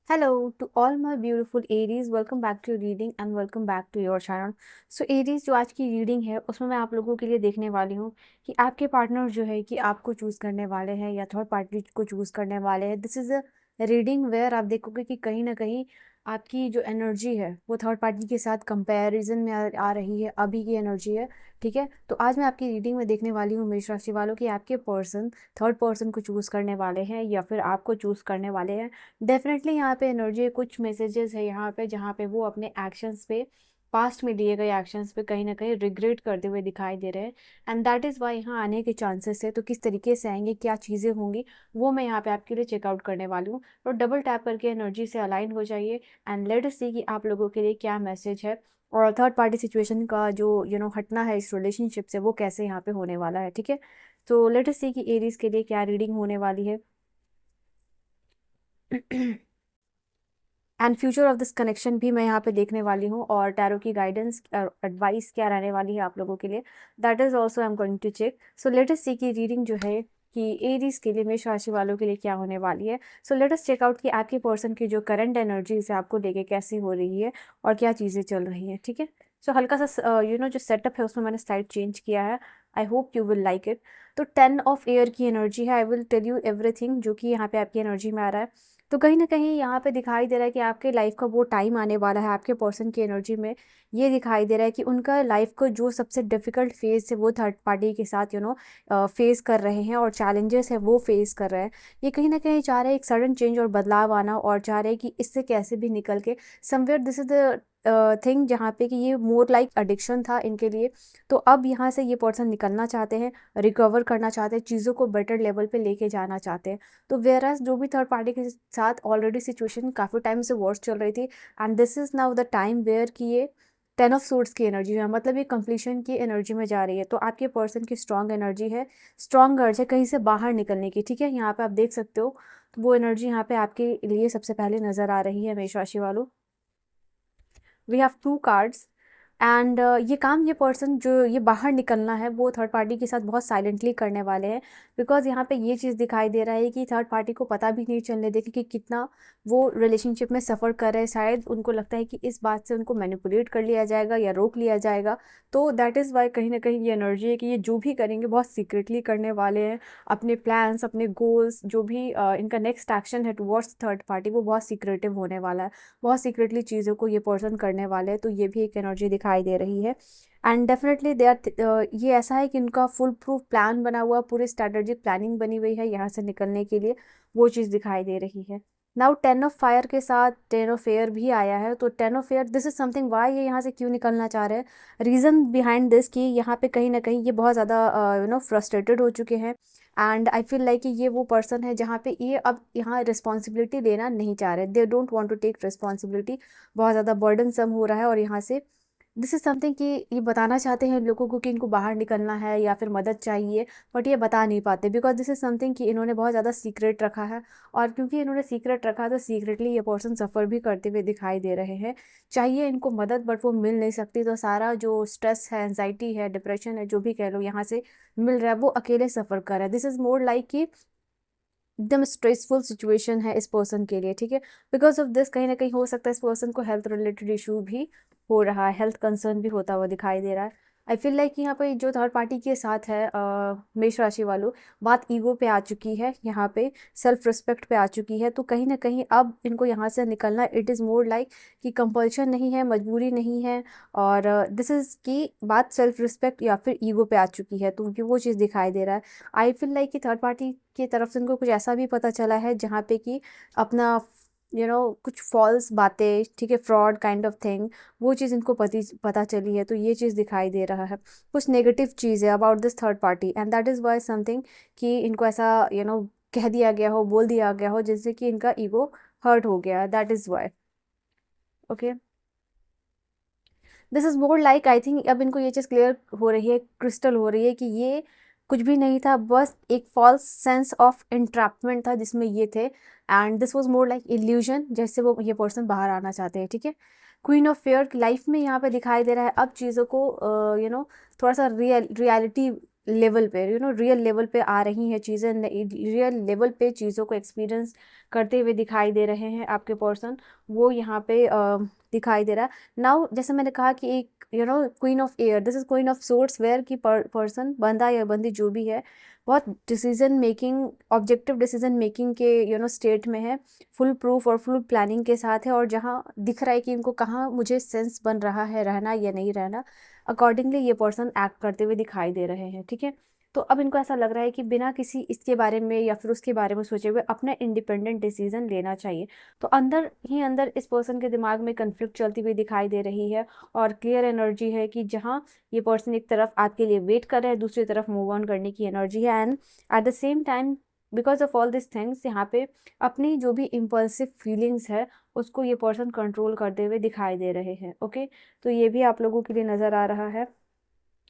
Hello to all my beautiful Aries, welcome back to your reading and welcome back to your channel. So Aries जो आज की reading है उसमें मैं आप लोगों के लिए देखने वाली हूँ कि आपके पार्टनर जो है कि आपको चूज़ करने वाले हैं या थर्ड पार्टी को चूज़ करने वाले हैं। This is a reading where आप देखोगे कि कहीं ना कहीं आपकी जो एनर्जी है वो थर्ड पार्टी के साथ कंपैरिजन में आ रही है, अभी की एनर्जी है। ठीक है, तो आज मैं आपकी रीडिंग में देखने वाली हूँ मेष राशि वालों कि आपके पर्सन थर्ड पर्सन को चूज़ करने वाले हैं या फिर आपको चूज़ करने वाले हैं। डेफिनेटली यहाँ पे एनर्जी कुछ मैसेजेस है यहाँ पे जहाँ पे वो अपने एक्शंस पे, पास्ट में लिए गए एक्शंस पे कहीं ना कहीं रिग्रेट करते हुए दिखाई दे रहे हैं। एंड दैट इज़ वाई यहाँ आने के चांसेस है। तो किस तरीके से आएंगे, क्या चीज़ें होंगी, वो मैं यहाँ पे आपके लिए चेकआउट करने वाली हूँ। और डबल टैप करके एनर्जी से अलाइन हो जाइए एंड लेट अस सी कि आप लोगों के लिए क्या मैसेज है और थर्ड पार्टी सिचुएशन का जो हटना है इस रिलेशनशिप से वो कैसे यहाँ पे होने वाला है। ठीक है, तो लेट अस सी कि एरीज के लिए क्या रीडिंग होने वाली है and future of this connection भी मैं यहाँ पे देखने वाली हूँ और टैरो की गाइडेंस एडवाइस क्या रहने वाली है आप लोगों के लिए, that is also I am going to check. So let us see की रीडिंग जो है कि एरीज के लिए, मेष राशि वालों के लिए क्या होने वाली है। So let us check out कि आपके पर्सन की जो करंट एनर्जी है आपको लेके कैसी हो रही है और क्या चीज़ें चल रही हैं। ठीक है, सो हल्का सा जो सेटअप है उसमें मैंने स्लाइड चेंज किया है। I hope you will like it. तो 10 ऑफ एयर की एनर्जी है। I will tell you everything जो कि यहाँ पे आपकी एनर्जी में आ रहा है। तो कहीं ना कहीं यहाँ पे दिखाई दे रहा है कि आपके लाइफ का वो टाइम आने वाला है। आपके पर्सन की एनर्जी में ये दिखाई दे रहा है कि उनका लाइफ को जो सबसे डिफिकल्ट फेज है वो थर्ड पार्टी के साथ फेस कर रहे हैं और चैलेंजेस है वो फेस कर रहे हैं। ये कहीं ना कहीं चाह रहे हैं एक सडन चेंज और बदलाव आना और चाह रहे हैं कि इससे कैसे भी निकल के somewhere this is the thing जहाँ पे कि ये मोर लाइक एडिक्शन था इनके लिए। तो अब यहाँ से ये पर्सन निकलना चाहते हैं, रिकवर करना चाहते हैं, चीज़ों को बेटर लेवल पे लेके जाना चाहते हैं। तो वेयरएज जो भी थर्ड पार्टी के साथ ऑलरेडी सिचुएशन काफ़ी टाइम से वर्स चल रही थी and this is now the time where कि ये 10 ऑफ सोर्ड्स की एनर्जी है, मतलब ये कंप्लीशन की एनर्जी में जा रही है। तो आपके पर्सन की स्ट्रॉन्ग एनर्जी है, स्ट्रॉन्ग अर्ज है कहीं से बाहर निकलने की। ठीक है, यहाँ पे आप देख सकते हो। तो वो एनर्जी यहाँ पे आपके लिए सबसे पहले नज़र आ रही है मेष राशि वालों। वी हैव 2 कार्ड्स एंड ये काम ये पर्सन जो ये बाहर निकलना है वो थर्ड पार्टी के साथ बहुत साइलेंटली करने वाले हैं। बिकॉज यहाँ पे ये चीज़ दिखाई दे रहा है कि थर्ड पार्टी को पता भी नहीं चलने देंगे कि कितना वो रिलेशनशिप में सफ़र कर रहे हैं। शायद उनको लगता है कि इस बात से उनको मैनिपुलेट कर लिया जाएगा या रोक लिया जाएगा। तो दैट इज़ वाई कहीं ना कहीं ये एनर्जी है कि ये जो भी करेंगे बहुत सीक्रेटली करने वाले हैं। अपने प्लान्स, अपने गोल्स, जो भी इनका नेक्स्ट एक्शन है टुवर्ड्स थर्ड पार्टी वो बहुत सीक्रेटिव होने वाला है। बहुत सीक्रेटली चीज़ों को ये पर्सन करने वाले हैं। तो ये भी एक एनर्जी दिखाई दे रही है एंड डेफिनेटली दे आर ये ऐसा है कि इनका फुल प्रूफ प्लान बना हुआ, पूरी स्ट्रैटेजिक प्लानिंग बनी हुई है यहाँ से निकलने के लिए, वो चीज़ दिखाई दे रही है। नाउ 10 ऑफ फायर के साथ 10 ऑफ एयर भी आया है। तो 10 of air this is something Y ये यहाँ से क्यों निकलना चाह रहे हैं। रीज़न बिहाइंड दिस कि यहाँ पे कहीं ना कहीं ये बहुत ज़्यादा फ्रस्ट्रेटेड हो चुके हैं एंड आई फील लाइक कि ये वो पर्सन है जहाँ पे ये अब यहाँ रिस्पॉन्सिबिलिटी लेना नहीं चाह रहे। They don't want to take responsibility. बहुत ज़्यादा बर्डन सम हो रहा है और यहाँ से दिस इज़ समथिंग कि ये बताना चाहते हैं लोगों को कि इनको बाहर निकलना है या फिर मदद चाहिए, बट ये बता नहीं पाते बिकॉज दिस इज़ समथिंग कि इन्होंने बहुत ज़्यादा सीक्रेट रखा है। और क्योंकि इन्होंने सीक्रेट रखा है तो सीक्रेटली ये पर्सन सफ़र भी करते हुए दिखाई दे रहे हैं। चाहिए इनको मदद बट वो मिल नहीं सकती। तो सारा जो स्ट्रेस है, एंजाइटी है, डिप्रेशन है, जो भी कह लो यहाँ से मिल रहा है, वो अकेले सफ़र कर रहा है। दिस इज़ मोर लाइक कि एकदम स्ट्रेसफुल सिचुएशन है इस पर्सन के लिए। ठीक है, बिकॉज ऑफ दिस कहीं ना कहीं हो सकता है इस पर्सन को हेल्थ रिलेटेड इशू भी हो रहा है, हेल्थ कंसर्न भी होता हुआ दिखाई दे रहा है। आई फील लाइक यहाँ पे जो थर्ड पार्टी के साथ है मेष राशि वालों, बात ईगो पे आ चुकी है, यहाँ पे सेल्फ रिस्पेक्ट पे आ चुकी है। तो कहीं ना कहीं अब इनको यहाँ से निकलना, इट इज़ मोर लाइक कि कंपल्शन नहीं है, मजबूरी नहीं है। और दिस इज़ की बात सेल्फ रिस्पेक्ट या फिर ईगो पे आ चुकी है, तो उनकी वो चीज़ दिखाई दे रहा है। आई फील लाइक कि थर्ड पार्टी की तरफ से उनको कुछ ऐसा भी पता चला है जहाँ पे कि अपना कुछ फॉल्स बातें, ठीक है, फ्रॉड काइंड ऑफ थिंग, वो चीज़ इनको पता चली है। तो ये चीज़ दिखाई दे रहा है, कुछ नेगेटिव चीज़ है about this third party and that is why something कि इनको ऐसा कह दिया गया हो, बोल दिया गया हो जिससे कि इनका ईगो हर्ट हो गया। That is why. Okay, this is more like I think अब इनको ये चीज़ क्लियर हो रही है, क्रिस्टल हो रही है कि ये कुछ भी नहीं था, बस एक फॉल्स सेंस ऑफ इंट्रैपमेंट था जिसमें ये थे and this was more like illusion, जैसे वो ये पर्सन बाहर आना चाहते हैं। ठीक है, क्वीन ऑफ फेयर लाइफ में यहाँ पे दिखाई दे रहा है अब चीज़ों को थोड़ा सा रियलिटी लेवल पे, रियल लेवल पे आ रही हैं चीज़ें, रियल लेवल पे चीज़ों को एक्सपीरियंस करते हुए दिखाई दे रहे हैं आपके पर्सन, वो यहाँ पे दिखाई दे रहा है। नाउ जैसे मैंने कहा कि एक queen of air, this is queen of swords, where की पर्सन, बंदा या बंदी जो भी है, बहुत decision making, objective decision making के स्टेट में है, फुल प्रूफ और फुल प्लानिंग के साथ है, और जहाँ दिख रहा है कि इनको कहाँ मुझे सेंस बन रहा है रहना या नहीं रहना, अकॉर्डिंगली ये पर्सन एक्ट करते हुए दिखाई दे रहे हैं। ठीक है, तो अब इनको ऐसा लग रहा है कि बिना किसी इसके बारे में या फिर उसके बारे में सोचे हुए अपना इंडिपेंडेंट डिसीजन लेना चाहिए। तो अंदर ही अंदर इस पर्सन के दिमाग में कन्फ्लिक्ट चलती हुई दिखाई दे रही है, और क्लियर एनर्जी है कि जहाँ ये पर्सन एक तरफ आपके लिए वेट कर रहा है, दूसरी तरफ मूव ऑन करने की एनर्जी है, and at the same time because of all this things यहाँ पे अपनी जो भी इम्पल्सिव फीलिंग्स है उसको ये पर्सन कंट्रोल करते हुए दिखाई दे रहे हैं। ओके, तो ये भी आप लोगों के लिए नज़र आ रहा है,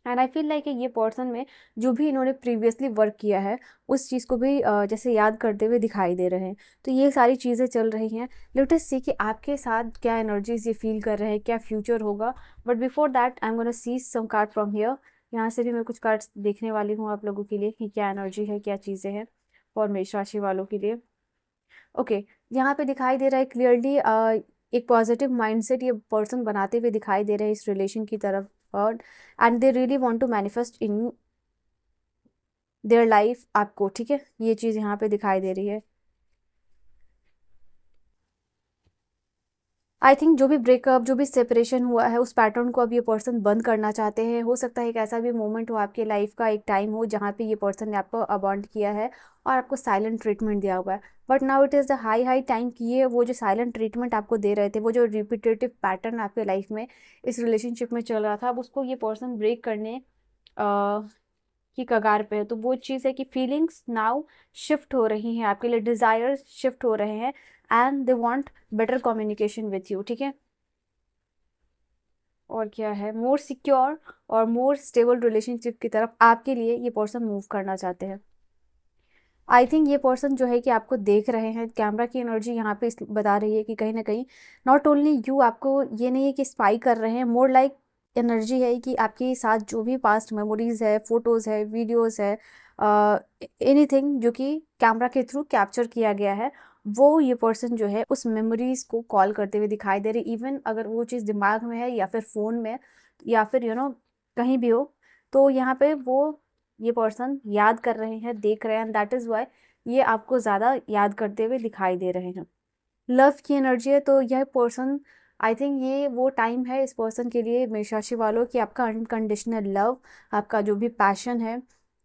एंड आई फील लाइक ये पर्सन में जो भी इन्होंने प्रीवियसली वर्क किया है उस चीज़ को भी जैसे याद करते हुए दिखाई दे रहे हैं। तो ये सारी चीज़ें चल रही हैं। लेट अस सी कि आपके साथ क्या एनर्जीज ये फील कर रहे हैं, क्या फ्यूचर होगा। But before that I am gonna see some card from here. यहाँ से भी मैं कुछ कार्ड्स देखने वाली हूँ आप लोगों के लिए कि क्या एनर्जी है, क्या चीज़ें हैं फॉर मेष राशि वालों के लिए। ओके, यहाँ पे दिखाई दे रहा है क्लियरली एक पॉजिटिव माइंडसेट ये पर्सन बनाते हुए दिखाई दे रहे हैं इस रिलेशन की तरफ, और and they really want to manifest in their life आपको। ठीक है, ये चीज़ यहाँ पे दिखाई दे रही है। आई थिंक जो भी ब्रेकअप, जो भी सेपरेशन हुआ है उस पैटर्न को अब ये पर्सन बंद करना चाहते हैं। हो सकता है एक ऐसा भी मोमेंट हो आपके लाइफ का, एक टाइम हो जहाँ पे ये पर्सन ने आपको अबॉन्ड किया है और आपको साइलेंट ट्रीटमेंट दिया हुआ है, but now it is the high high time कि ये वो जो साइलेंट ट्रीटमेंट आपको दे रहे थे, वो जो रिपीटेटिव पैटर्न आपके लाइफ में इस रिलेशनशिप में चल रहा था, अब उसको ये पर्सन ब्रेक करने की कगार पे है। तो वो चीज़ है कि फीलिंग्स नाउ शिफ्ट हो रही हैं आपके लिए, डिज़ायर्स शिफ्ट हो रहे हैं, and they want better communication with you. ठीक है, और क्या है, मोर सिक्योर और मोर स्टेबल रिलेशनशिप की तरफ आपके लिए ये पर्सन मूव करना चाहते हैं। आई थिंक ये पर्सन जो है कि आपको देख रहे हैं, कैमरा की एनर्जी यहाँ पे बता रही है कि कहीं ना कहीं नॉट ओनली यू, आपको ये नहीं है कि स्पाई कर रहे हैं, मोर लाइक एनर्जी है कि आपके साथ जो भी पास्ट मेमोरीज है, फोटोज़ है, वीडियोज़ है, एनीथिंग जो कि कैमरा के थ्रू कैप्चर किया गया है, वो ये पर्सन जो है उस मेमोरीज को कॉल करते हुए दिखाई दे रही। इवन अगर वो चीज़ दिमाग में है या फिर फ़ोन में या फिर कहीं भी हो, तो यहाँ पे वो ये पर्सन याद कर रहे हैं, देख रहे हैं, दैट इज़ वाई ये आपको ज़्यादा याद करते हुए दिखाई दे रहे हैं। लव की एनर्जी है, तो यह पर्सन, आई थिंक ये वो टाइम है इस पर्सन के लिए, मेष राशि वालों, कि आपका अनकंडीशनल लव, आपका जो भी पैशन है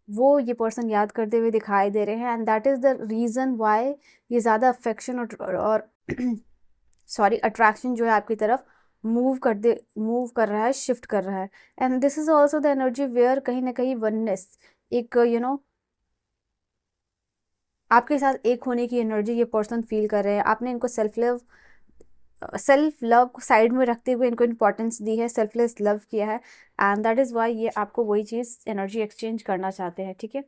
वो ये पर्सन याद करते हुए दिखाई दे रहे हैं, and that is the reason why ये ज़्यादा अफेक्शन और सॉरी अट्रैक्शन जो है आपकी तरफ मूव कर रहा है, शिफ्ट कर रहा है। And this is also the energy where कहीं ना कहीं वननेस, एक आपके साथ एक होने की एनर्जी ये पर्सन फील कर रहे हैं। आपने इनको सेल्फ लव को साइड में रखते हुए इनको इंपॉर्टेंस दी है, सेल्फलेस लव किया है, एंड दैट इज़ वाई ये आपको वही चीज़ एनर्जी एक्सचेंज करना चाहते हैं। ठीक है,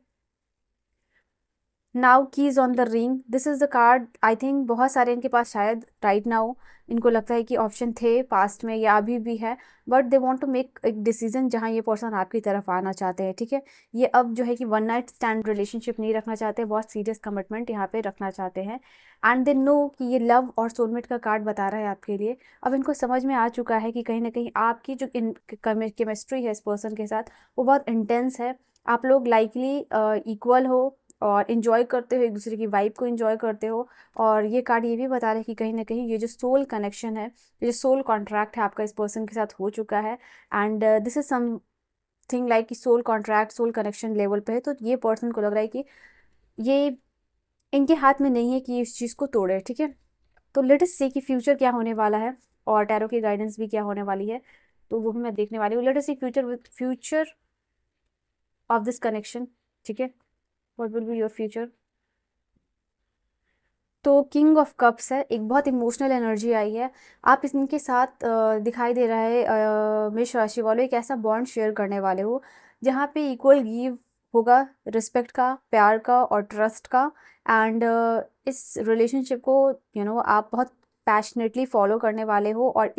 now keys on the ring, this is the card. I think बहुत सारे इनके पास शायद राइट नाउ इनको लगता है कि ऑप्शन थे पास्ट में या अभी भी है, but they want to make एक डिसीजन जहां ये पर्सन आपकी तरफ आना चाहते हैं। ठीक है, ये अब जो है कि वन नाइट स्टैंड रिलेशनशिप नहीं रखना चाहते, बहुत सीरियस कमिटमेंट यहाँ पे रखना चाहते हैं, एंड दे नो कि ये लव और सोलमेट का कार्ड बता रहा है आपके लिए। अब इनको समझ में आ चुका है कि कहीं ना कहीं आपकी जो केमिस्ट्री है इस पर्सन के साथ वो बहुत इंटेंस है, आप लोग लाइकली इक्वल हो और इन्जॉय करते हो, एक दूसरे की वाइब को इन्जॉय करते हो। और ये कार्ड ये भी बता रहा है कि कहीं ना कहीं ये जो सोल कनेक्शन है, ये जो सोल कॉन्ट्रैक्ट है आपका इस पर्सन के साथ हो चुका है, and this is something like कि soul contract, soul connection level पे है। तो ये पर्सन को लग रहा है कि ये इनके हाथ में नहीं है कि इस चीज़ को तोड़े। ठीक है, तो लेट अस सी कि फ्यूचर क्या होने वाला है और टैरो की गाइडेंस भी क्या होने वाली है, तो वो भी मैं देखने वाली हूँ। Let us see future with future of this connection. ठीक है, what will be your future. तो किंग ऑफ कप्स है, एक बहुत इमोशनल एनर्जी आई है। आप इनके साथ दिखाई दे रहा है मेष राशि वालों एक ऐसा बॉन्ड शेयर करने वाले हो जहाँ पे इक्वल गिव होगा, रिस्पेक्ट का, प्यार का और ट्रस्ट का, एंड इस रिलेशनशिप को आप बहुत पैशनेटली फॉलो करने वाले हो और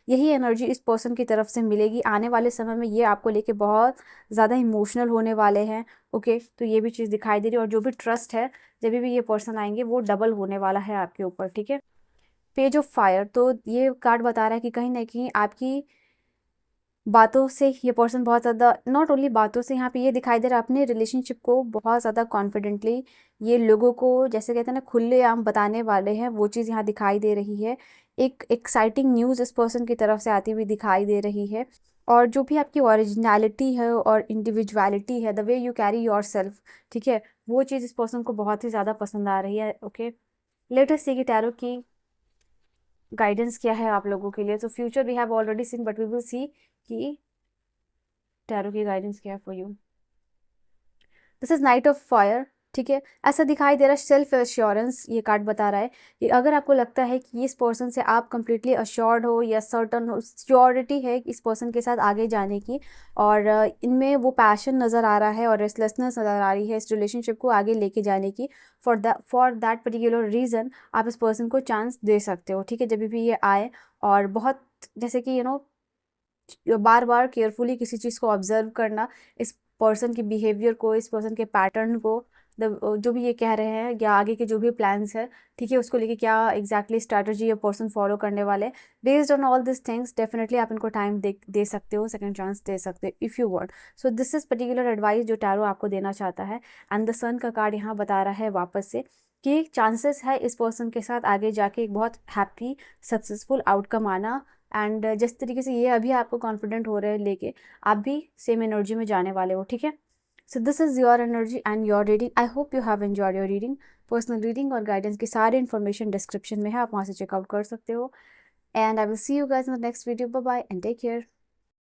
यही एनर्जी इस पर्सन की तरफ से मिलेगी आने वाले समय में। ये आपको लेके बहुत ज़्यादा इमोशनल होने वाले हैं। ओके, तो ये भी चीज़ दिखाई दे रही है और जो भी ट्रस्ट है जब भी ये पर्सन आएंगे वो डबल होने वाला है आपके ऊपर। ठीक है, पेज ऑफ फायर, तो ये कार्ड बता रहा है कि कहीं ना कहीं आपकी बातों से ये पर्सन बहुत ज़्यादा, नॉट ओनली बातों से, यहाँ पे ये दिखाई दे रहा है अपने रिलेशनशिप को बहुत ज़्यादा कॉन्फिडेंटली ये लोगों को जैसे कहते हैं ना खुलेआम बताने वाले हैं, वो चीज़ यहाँ दिखाई दे रही है। एक एक्साइटिंग न्यूज़ इस पर्सन की तरफ से आती हुई दिखाई दे रही है। और जो भी आपकी ओरिजिनलिटी है और इंडिविजुअलिटी है, the way you carry your self, ठीक है, वो चीज़ इस पर्सन को बहुत ही ज़्यादा पसंद आ रही है। ओके, लेट अस सी कि टैरो की गाइडेंस क्या है आप लोगों के लिए। तो future we have already seen but we will see कि टैरो की गाइडेंस क्या है for you. This is knight of fire, ठीक है, ऐसा दिखाई दे रहा है सेल्फ एश्योरेंस, ये कार्ड बता रहा है कि अगर आपको लगता है कि इस पर्सन से आप कंप्लीटली अश्योर्ड हो या सर्टन हो, श्योरिटी है इस पर्सन के साथ आगे जाने की, और इनमें वो पैशन नज़र आ रहा है और रेस्टलेसनेस नज़र आ रही है इस रिलेशनशिप को आगे लेके जाने की, फॉर दैट पर्टिकुलर रीज़न आप इस पर्सन को चांस दे सकते हो। ठीक है, जब भी ये आए और बहुत जैसे कि बार बार केयरफुली किसी चीज़ को ऑब्जर्व करना, इस पर्सन के बिहेवियर को, इस पर्सन के पैटर्न को, जो भी ये कह रहे हैं या आगे के जो भी प्लान्स है, ठीक है, उसको लेके क्या एग्जैक्टली स्ट्रैटेजी ये पर्सन फॉलो करने वाले, based on all this things definitely आप इनको टाइम दे सकते हो, सेकंड चांस दे सकते हो if you want. So this is particular advice जो टैरो आपको देना चाहता है। एंड द सन का कार्ड यहाँ बता रहा है वापस से कि चांसेस है इस पर्सन के साथ आगे जाके एक बहुत हैप्पी सक्सेसफुल आउटकम आना। एंड जिस तरीके से ये अभी आपको कॉन्फिडेंट हो रहे हैं लेके, आप भी सेम एनर्जी में जाने वाले हो। ठीक है, so this is your energy and your reading. I hope you have enjoyed your reading. Personal reading और गाइडेंस की सारी इन्फॉर्मेशन डिस्क्रिप्शन में है, आप वहाँ से चेकआउट कर सकते हो। And I will see you guys in the next video. Bye bye and take care.